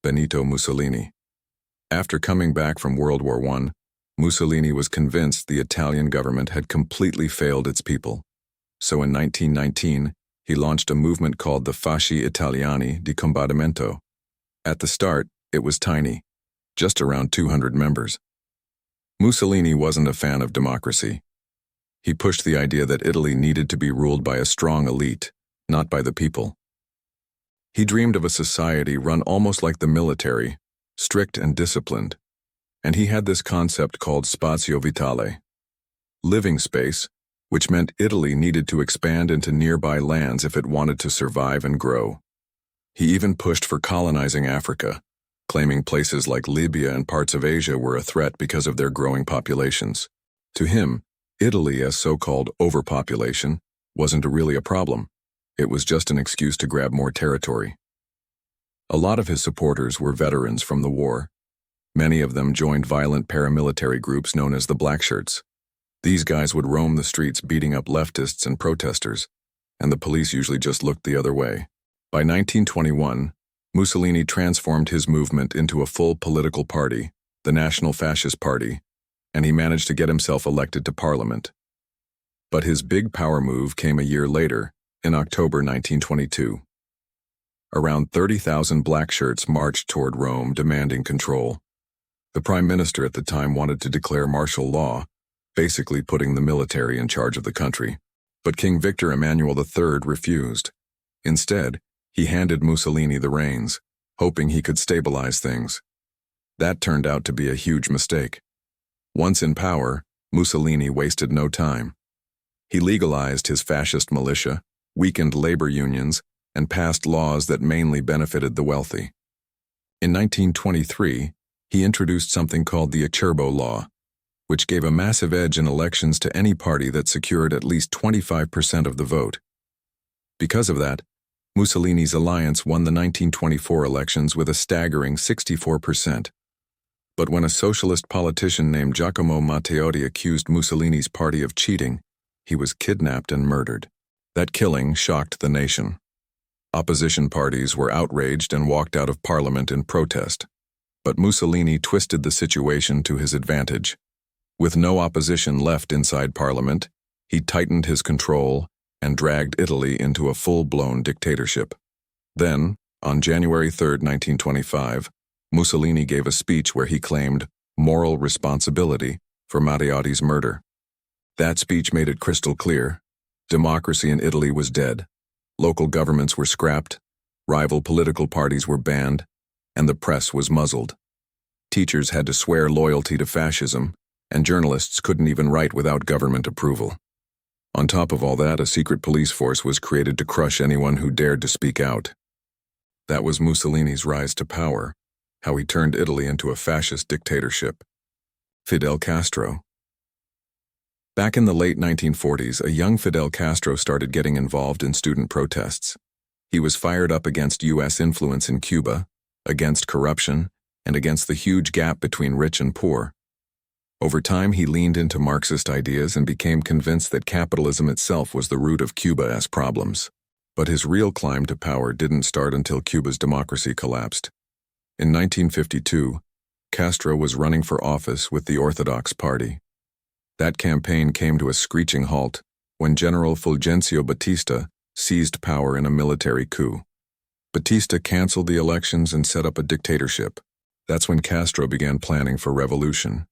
Benito Mussolini. After coming back from World War I, Mussolini was convinced the Italian government had completely failed its people. So in 1919, he launched a movement called the Fasci Italiani di Combattimento. At the start, it was tiny, just around 200 members. Mussolini wasn't a fan of democracy. He pushed the idea that Italy needed to be ruled by a strong elite, not by the people. He dreamed of a society run almost like the military, strict and disciplined, and he had this concept called spazio vitale, living space, which meant Italy needed to expand into nearby lands if it wanted to survive and grow. He even pushed for colonizing Africa, claiming places like Libya and parts of Asia were a threat because of their growing populations. To him, Italy as so-called overpopulation wasn't really a problem. It was just an excuse to grab more territory. A lot of his supporters were veterans from the war. Many of them joined violent paramilitary groups known as the Blackshirts. These guys would roam the streets beating up leftists and protesters, and the police usually just looked the other way. By 1921, Mussolini transformed his movement into a full political party, the National Fascist Party, and he managed to get himself elected to parliament. But his big power move came a year later, in October 1922. Around 30,000 Blackshirts marched toward Rome demanding control. The prime minister at the time wanted to declare martial law, basically putting the military in charge of the country. But King Victor Emmanuel III refused. Instead, he handed Mussolini the reins, hoping he could stabilize things. That turned out to be a huge mistake. Once in power, Mussolini wasted no time. He legalized his fascist militia, weakened labor unions, and passed laws that mainly benefited the wealthy. In 1923, he introduced something called the Acerbo Law, which gave a massive edge in elections to any party that secured at least 25% of the vote. Because of that, Mussolini's alliance won the 1924 elections with a staggering 64%. But when a socialist politician named Giacomo Matteotti accused Mussolini's party of cheating, he was kidnapped and murdered. That killing shocked the nation. Opposition parties were outraged and walked out of parliament in protest. But Mussolini twisted the situation to his advantage. With no opposition left inside parliament, he tightened his control and dragged Italy into a full-blown dictatorship. Then, on January 3, 1925, Mussolini gave a speech where he claimed moral responsibility for Matteotti's murder. That speech made it crystal clear: democracy in Italy was dead, local governments were scrapped, rival political parties were banned, and the press was muzzled. Teachers had to swear loyalty to fascism, and journalists couldn't even write without government approval. On top of all that, a secret police force was created to crush anyone who dared to speak out. That was Mussolini's rise to power, how he turned Italy into a fascist dictatorship. Fidel Castro. Back in the late 1940s, a young Fidel Castro started getting involved in student protests. He was fired up against U.S. influence in Cuba, against corruption, and against the huge gap between rich and poor. Over time, he leaned into Marxist ideas and became convinced that capitalism itself was the root of Cuba's problems. But his real climb to power didn't start until Cuba's democracy collapsed. In 1952, Castro was running for office with the Orthodox Party. That campaign came to a screeching halt when General Fulgencio Batista seized power in a military coup. Batista canceled the elections and set up a dictatorship. That's when Castro began planning for revolution.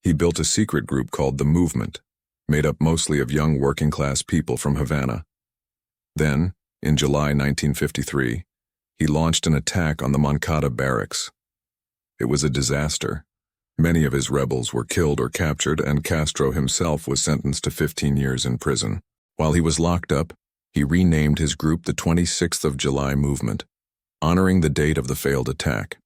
He built a secret group called the Movement, made up mostly of young working-class people from Havana. Then, in July 1953, he launched an attack on the Moncada barracks. It was a disaster. Many of his rebels were killed or captured, and Castro himself was sentenced to 15 years in prison. While he was locked up, he renamed his group the 26th of July Movement, honoring the date of the failed attack.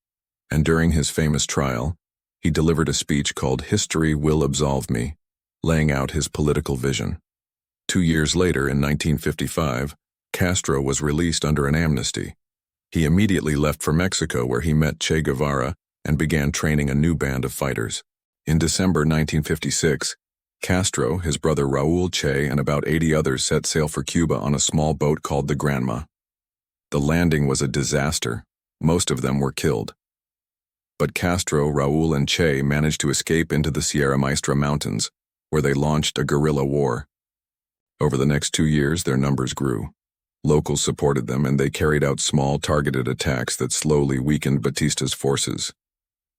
And during his famous trial, he delivered a speech called "History Will Absolve Me," laying out his political vision. 2 years later, in 1955, Castro was released under an amnesty. He immediately left for Mexico, where he met Che Guevara and began training a new band of fighters. In December 1956, Castro, his brother Raúl Che, and about 80 others set sail for Cuba on a small boat called the Granma. The landing was a disaster. Most of them were killed. But Castro, Raúl, and Che managed to escape into the Sierra Maestra Mountains, where they launched a guerrilla war. Over the next 2 years, their numbers grew. Locals supported them, and they carried out small, targeted attacks that slowly weakened Batista's forces.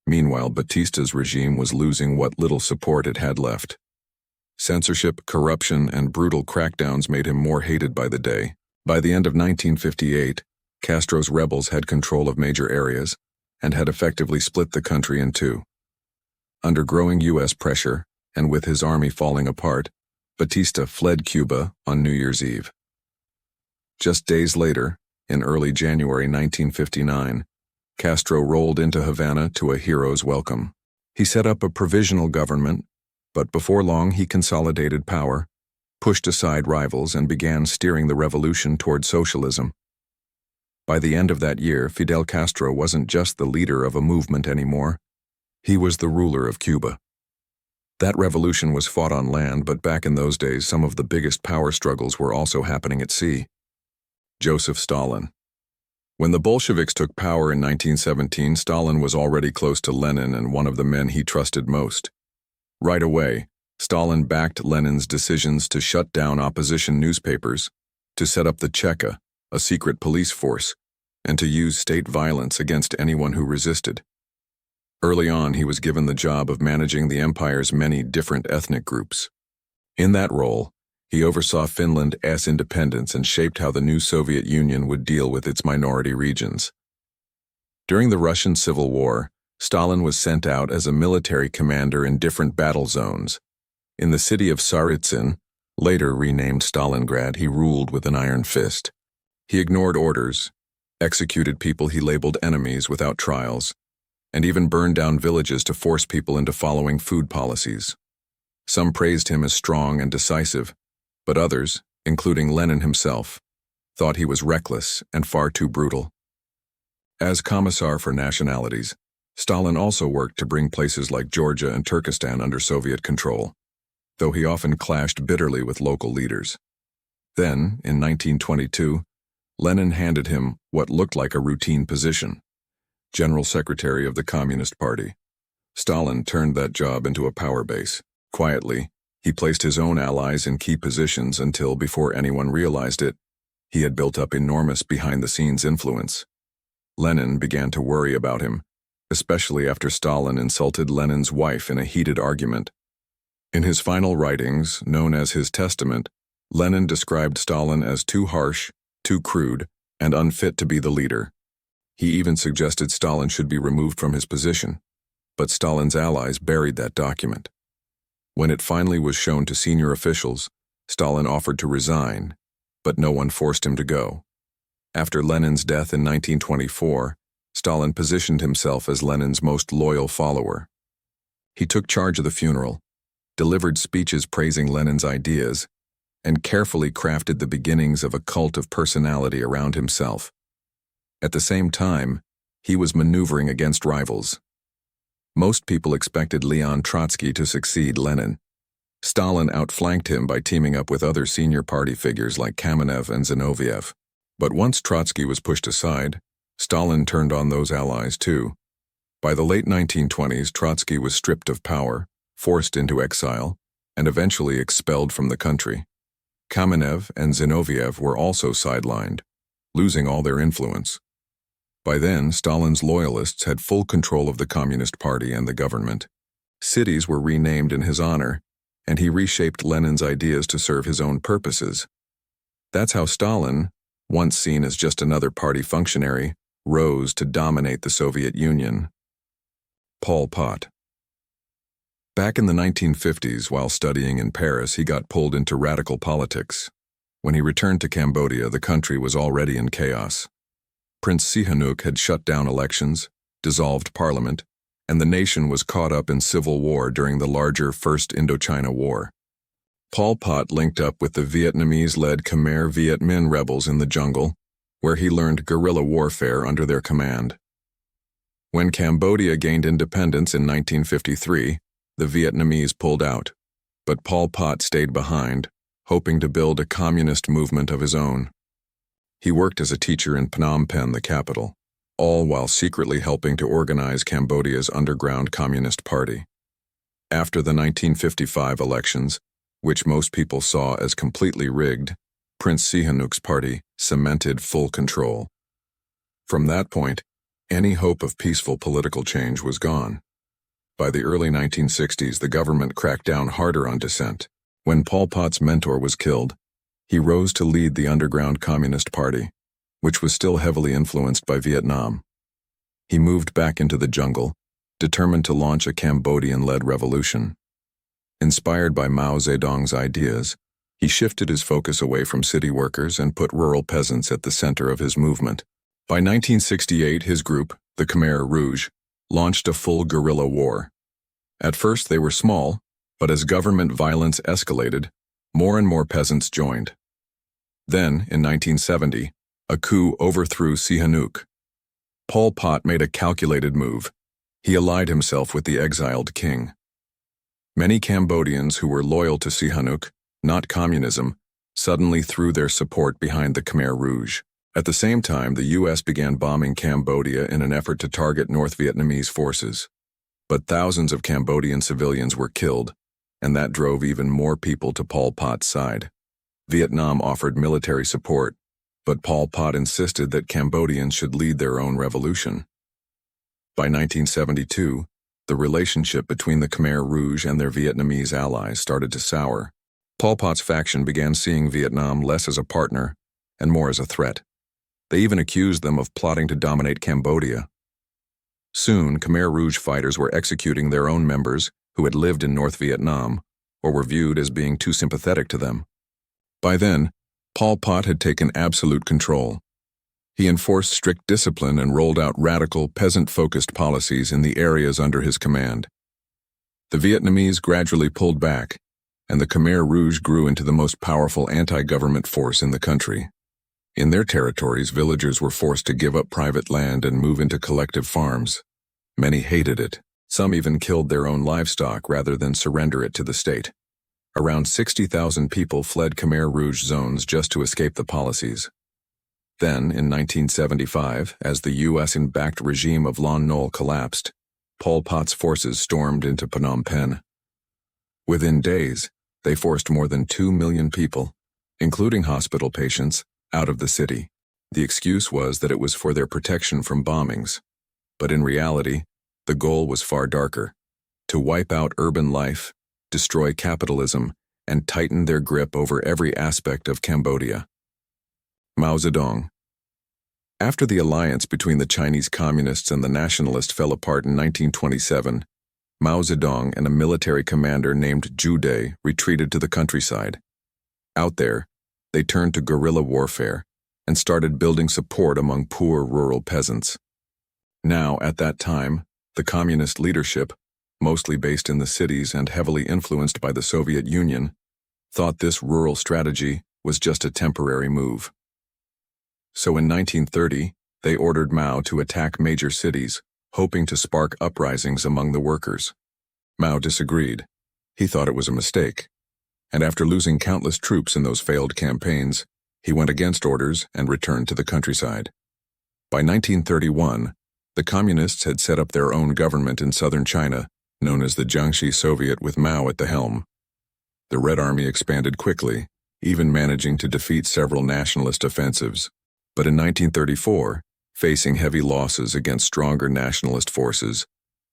Meanwhile, Batista's regime was losing what little support it had left. Censorship, corruption, and brutal crackdowns made him more hated by the day. By the end of 1958, Castro's rebels had control of major areas and had effectively split the country in two. Under growing U.S. pressure, and with his army falling apart, Batista fled Cuba on New Year's Eve. Just days later, in early January 1959, Castro rolled into Havana to a hero's welcome. He set up a provisional government, but before long he consolidated power, pushed aside rivals, and began steering the revolution toward socialism. By the end of that year, Fidel Castro wasn't just the leader of a movement anymore. He was the ruler of Cuba. That revolution was fought on land, but back in those days, some of the biggest power struggles were also happening at sea. Joseph Stalin. When the Bolsheviks took power in 1917, Stalin was already close to Lenin and one of the men he trusted most. Right away, Stalin backed Lenin's decisions to shut down opposition newspapers, to set up the Cheka, a secret police force, and to use state violence against anyone who resisted. Early on, he was given the job of managing the empire's many different ethnic groups. In that role, he oversaw Finland's independence and shaped how the new Soviet Union would deal with its minority regions. During the Russian Civil War, Stalin was sent out as a military commander in different battle zones. In the city of Tsaritsyn, later renamed Stalingrad, he ruled with an iron fist. He ignored orders, executed people he labeled enemies without trials, and even burned down villages to force people into following food policies. Some praised him as strong and decisive, but others, including Lenin himself, thought he was reckless and far too brutal. As Commissar for Nationalities, Stalin also worked to bring places like Georgia and Turkestan under Soviet control, though he often clashed bitterly with local leaders. Then, in 1922, Lenin handed him what looked like a routine position, General Secretary of the Communist Party. Stalin turned that job into a power base. Quietly, he placed his own allies in key positions until, before anyone realized it, he had built up enormous behind-the-scenes influence. Lenin began to worry about him, especially after Stalin insulted Lenin's wife in a heated argument. In his final writings, known as his Testament, Lenin described Stalin as too harsh, too crude, and unfit to be the leader. He even suggested Stalin should be removed from his position, but Stalin's allies buried that document. When it finally was shown to senior officials, Stalin offered to resign, but no one forced him to go. After Lenin's death in 1924, Stalin positioned himself as Lenin's most loyal follower. He took charge of the funeral, delivered speeches praising Lenin's ideas, and carefully crafted the beginnings of a cult of personality around himself. At the same time, he was maneuvering against rivals. Most people expected Leon Trotsky to succeed Lenin. Stalin outflanked him by teaming up with other senior party figures like Kamenev and Zinoviev. But once Trotsky was pushed aside, Stalin turned on those allies too. By the late 1920s, Trotsky was stripped of power, forced into exile, and eventually expelled from the country. Kamenev and Zinoviev were also sidelined, losing all their influence. By then, Stalin's loyalists had full control of the Communist Party and the government. Cities were renamed in his honor, and he reshaped Lenin's ideas to serve his own purposes. That's how Stalin, once seen as just another party functionary, rose to dominate the Soviet Union. Pol Pot. Back in the 1950s, while studying in Paris, he got pulled into radical politics. When he returned to Cambodia, the country was already in chaos. Prince Sihanouk had shut down elections, dissolved parliament, and the nation was caught up in civil war during the larger First Indochina War. Pol Pot linked up with the Vietnamese-led Khmer Viet Minh rebels in the jungle, where he learned guerrilla warfare under their command. When Cambodia gained independence in 1953, the Vietnamese pulled out, but Pol Pot stayed behind, hoping to build a communist movement of his own. He worked as a teacher in Phnom Penh, the capital. all while secretly helping to organize Cambodia's underground Communist Party. After the 1955 elections, which most people saw as completely rigged, Prince Sihanouk's party cemented full control. From that point, any hope of peaceful political change was gone. By the early 1960s, the government cracked down harder on dissent. When Pol Pot's mentor was killed, he rose to lead the underground Communist Party, which was still heavily influenced by Vietnam. He moved back into the jungle, determined to launch a Cambodian-led revolution. Inspired by Mao Zedong's ideas, he shifted his focus away from city workers and put rural peasants at the center of his movement. By 1968, his group, the Khmer Rouge, launched a full guerrilla war. At first they were small, but as government violence escalated, more and more peasants joined. Then, in 1970, a coup overthrew Sihanouk. Pol Pot made a calculated move. He allied himself with the exiled king. Many Cambodians who were loyal to Sihanouk, not communism, suddenly threw their support behind the Khmer Rouge. At the same time, the U.S. began bombing Cambodia in an effort to target North Vietnamese forces. But thousands of Cambodian civilians were killed, and that drove even more people to Pol Pot's side. Vietnam offered military support, but Pol Pot insisted that Cambodians should lead their own revolution. By 1972, the relationship between the Khmer Rouge and their Vietnamese allies started to sour. Pol Pot's faction began seeing Vietnam less as a partner and more as a threat. They even accused them of plotting to dominate Cambodia. Soon, Khmer Rouge fighters were executing their own members who had lived in North Vietnam or were viewed as being too sympathetic to them. By then, Pol Pot had taken absolute control. He enforced strict discipline and rolled out radical, peasant-focused policies in the areas under his command. The Vietnamese gradually pulled back, and the Khmer Rouge grew into the most powerful anti-government force in the country. In their territories, villagers were forced to give up private land and move into collective farms. Many hated it. Some even killed their own livestock rather than surrender it to the state. Around 60,000 people fled Khmer Rouge zones just to escape the policies. Then, in 1975, as the U.S.-backed regime of Lon Nol collapsed, Pol Pot's forces stormed into Phnom Penh. Within days, they forced more than 2 million people, including hospital patients, out of the city. The excuse was that it was for their protection from bombings. But in reality, the goal was far darker: to wipe out urban life, destroy capitalism, and tighten their grip over every aspect of Cambodia. Mao Zedong. After the alliance between the Chinese Communists and the Nationalists fell apart in 1927, Mao Zedong and a military commander named Zhu Dai retreated to the countryside. Out there, they turned to guerrilla warfare and started building support among poor rural peasants. Now, at that time, the communist leadership, mostly based in the cities and heavily influenced by the Soviet Union, thought this rural strategy was just a temporary move. So in 1930, they ordered Mao to attack major cities, hoping to spark uprisings among the workers. Mao disagreed. He thought it was a mistake. And after losing countless troops in those failed campaigns, he went against orders and returned to the countryside. By 1931, the communists had set up their own government in southern China, known as the Jiangxi Soviet, with Mao at the helm. The Red Army expanded quickly, even managing to defeat several nationalist offensives. But in 1934, facing heavy losses against stronger nationalist forces,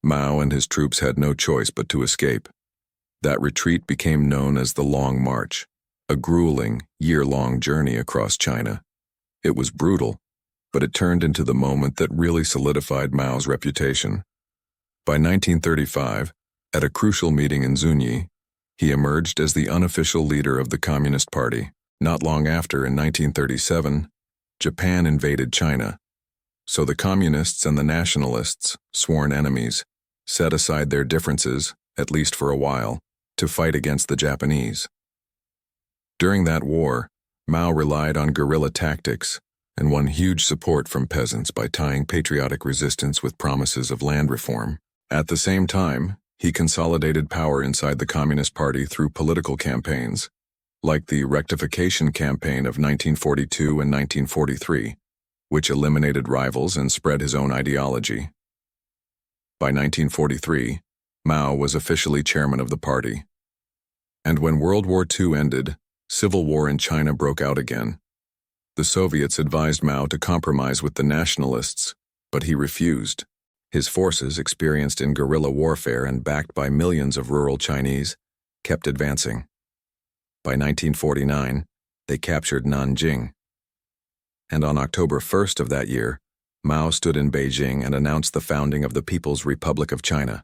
Mao and his troops had no choice but to escape. That retreat became known as the Long March, a grueling, year-long journey across China. It was brutal, but it turned into the moment that really solidified Mao's reputation. By 1935, at a crucial meeting in Zunyi, he emerged as the unofficial leader of the Communist Party. Not long after, in 1937, Japan invaded China. So the communists and the nationalists, sworn enemies, set aside their differences, at least for a while, to fight against the Japanese. During that war, Mao relied on guerrilla tactics and won huge support from peasants by tying patriotic resistance with promises of land reform. At the same time, he consolidated power inside the Communist Party through political campaigns, like the Rectification Campaign of 1942 and 1943, which eliminated rivals and spread his own ideology. By 1943, Mao was officially chairman of the party. And when World War II ended, civil war in China broke out again. The Soviets advised Mao to compromise with the nationalists, but he refused. His forces, experienced in guerrilla warfare and backed by millions of rural Chinese, kept advancing. By 1949, they captured Nanjing. And on October 1st of that year, Mao stood in Beijing and announced the founding of the People's Republic of China.